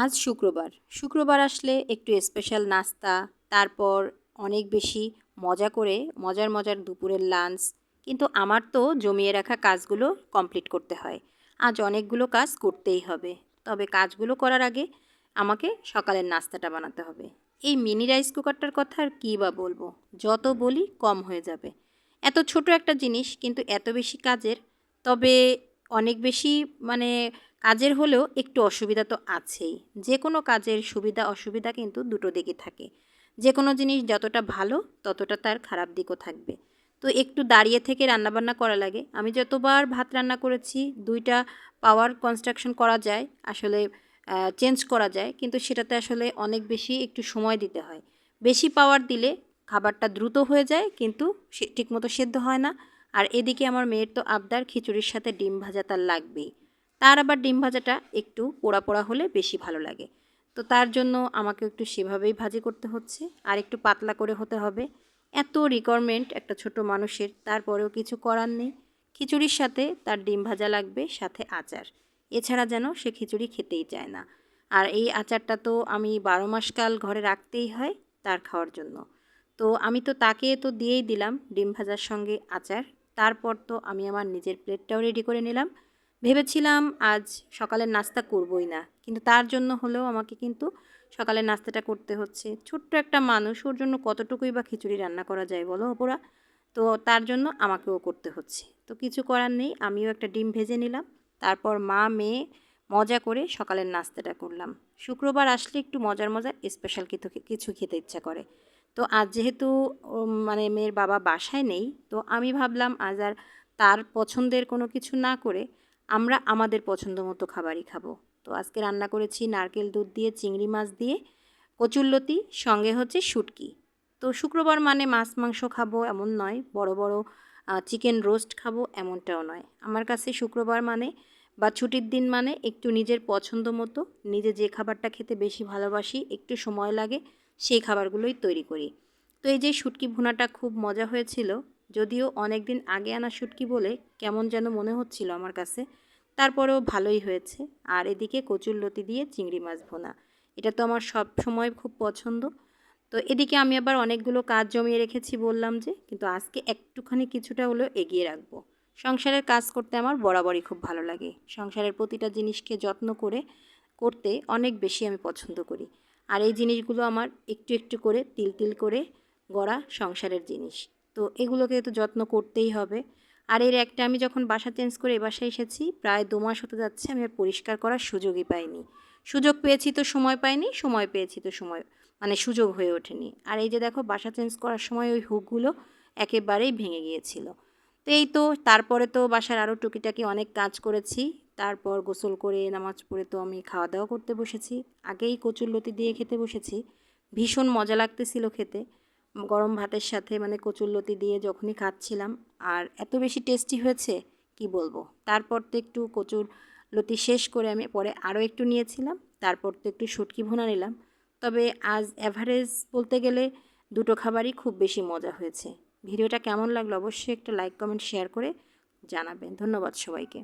আজ শুক্রবার আসলে একটু স্পেশাল নাস্তা, তারপর অনেক বেশি মজা করে মজার দুপুরের লাঞ্চ। কিন্তু আমার তো জমিয়ে রাখা কাজগুলো কমপ্লিট করতে হয়। আজ অনেকগুলো কাজ করতেই হবে। তবে কাজগুলো করার আগে আমাকে সকালের নাস্তাটা বানাতে হবে। এই মিনি রাইস কুকারটার কথা আর কী বা বলবো, যত বলি কম হয়ে যাবে। এত ছোট একটা জিনিস কিন্তু এত বেশি কাজের। তবে অনেক বেশি মানে কাজের হলেও একটু অসুবিধা তো আছেই। যে কোনো কাজের সুবিধা অসুবিধা কিন্তু দুটো দিকই থাকে। যে কোনো জিনিস যতটা ভালো ততটা তার খারাপ দিকও থাকবে। তো একটু দাঁড়িয়ে থেকে রান্নাবান্না করা লাগে। আমি যতবার ভাত রান্না করেছি ২টা পাওয়ার কনস্ট্রাকশন করা যায়, আসলে চেঞ্জ করা যায়, কিন্তু সেটাতে আসলে অনেক বেশি একটু সময় দিতে হয়। বেশি পাওয়ার দিলে খাবারটা দ্রুত হয়ে যায় কিন্তু ঠিকমতো সেদ্ধ হয় না। আর এদিকে আমার মেয়ের তো আবদার খিচুড়ির সাথে ডিম ভাজা তার লাগবেই। তার আবার ডিম ভাজাটা একটু পোড়া পোড়া হলে বেশি ভালো লাগে। তো তার জন্য আমাকে একটু সেভাবেই ভাজি করতে হচ্ছে, আর একটু পাতলা করে হতে হবে। এত রিকোয়ারমেন্ট একটা ছোট মানুষের, তারপরেও কিছু করার নেই। খিচুড়ির সাথে তার ডিম ভাজা লাগবে, সাথে আচার। এছাড়া যেন সে খিচুড়ি খেতেই চায় না। আর এই আচারটা তো আমি ১২ মাস কাল ঘরে রাখতেই হয় তার খাওয়ার জন্য। তো আমি তো তাকে তো দিয়েই দিলাম ডিম ভাজার সঙ্গে আচার। তারপর তো আমি আমার নিজের প্লেটটাও রেডি করে নিলাম। ভেবেছিলাম আজ সকালের নাস্তা করবই না, কিন্তু তার জন্য হলেও আমাকে কিন্তু সকালের নাস্তাটা করতে হচ্ছে। ছোট্ট একটা মানুষ, ওর জন্য কতটুকুই বা খিচুড়ি রান্না করা যায় বলো অপরা? তো তার জন্য আমাকেও করতে হচ্ছে। তো কিছু করার নেই, আমিও একটা ডিম ভেজে নিলাম। তারপর মা মেয়ে মজা করে সকালের নাস্তাটা করলাম। শুক্রবার আসলে একটু মজার স্পেশাল কিছু খেতে ইচ্ছা করে। তো আজ যেহেতু মেয়ের বাবা বাসায় নেই, তো আমি ভাবলাম আজ আর তার পছন্দের কোনো কিছু না করে আমরা আমাদের পছন্দ মতো খাবারই খাবো। তো আজকে রান্না করেছি নারকেল দুধ দিয়ে চিংড়ি মাছ দিয়ে কচুরলতি, সঙ্গে হচ্ছে শুটকি। তো শুক্রবার মানে মাছ মাংস খাবো এমন নয়, বড় বড় চিকেন রোস্ট খাবো এমনটাও নয়। আমার কাছে শুক্রবার মানে বা ছুটির দিন মানে একটু নিজের পছন্দ মতো, নিজে যে খাবারটা খেতে বেশি ভালোবাসি, একটু সময় লাগে, সেই খাবারগুলোই তৈরি করি। তো এই যে শুটকি ভুনাটা খুব মজা হয়েছিল, যদিও অনেক দিন আগে আনা শুটকি বলে কেমন যেন মনে হচ্ছিল আমার কাছে, তারপরেও ভালোই হয়েছে। আর এদিকে কচুরলতি দিয়ে চিংড়ি মাছ ভুনা, এটা তো আমার সব সময় খুব পছন্দ। তো এদিকে আমি আবার অনেকগুলো কাজ জমিয়ে রেখেছি বললাম যে, কিন্তু আজকে একটুখানি কিছুটা হলেও এগিয়ে রাখবো। সংসারের কাজ করতে আমার বরাবরই খুব ভালো লাগে। সংসারের প্রতিটা জিনিসকে যত্ন করে করতে অনেক বেশি আমি পছন্দ করি। আর এই জিনিসগুলো আমার একটু করে তিল করে গড়া সংসারের জিনিস। তো এগুলোকে তো যত্ন করতেই হবে। আর এর একটা আমি যখন বাসা চেঞ্জ করে এ বাসায় এসেছি, প্রায় ২ মাস হতে যাচ্ছে, আমি আর পরিষ্কার করার সুযোগই পাইনি। সুযোগ পেয়েছি তো সময় পাইনি, সময় পেয়েছি তো সুযোগ হয়ে ওঠেনি। আর এই যে দেখো বাসা চেঞ্জ করার সময় ওই হুকগুলো একেবারেই ভেঙে গিয়েছিল। তো এই তো তারপরে তো বাসার আরও টুকিটাকি অনেক কাজ করেছি। তারপর গোসল করে নামাজ পড়ে তো আমি খাওয়া দাওয়া করতে বসেছি। আগেই কচুরলতি দিয়ে খেতে বসেছি। ভীষণ মজা লাগতেছিল খেতে। গরম ভাতের সাথে কচুরলতি দিয়ে যখনই খাচ্ছিলাম, আর এত বেশি টেস্টি হয়েছে কি বলবো। তারপর তো একটু কচুরলতি শেষ করে আমি পরে আরও একটু নিয়েছিলাম। তারপর তো একটু শুটকি ভুনা নিলাম। তবে আজ অ্যাভারেজ বলতে গেলে দুটো খাবারই খুব বেশি মজা হয়েছে। ভিডিওটা কেমন লাগলো অবশ্যই একটা লাইক কমেন্ট শেয়ার করে জানাবেন। ধন্যবাদ সবাইকে।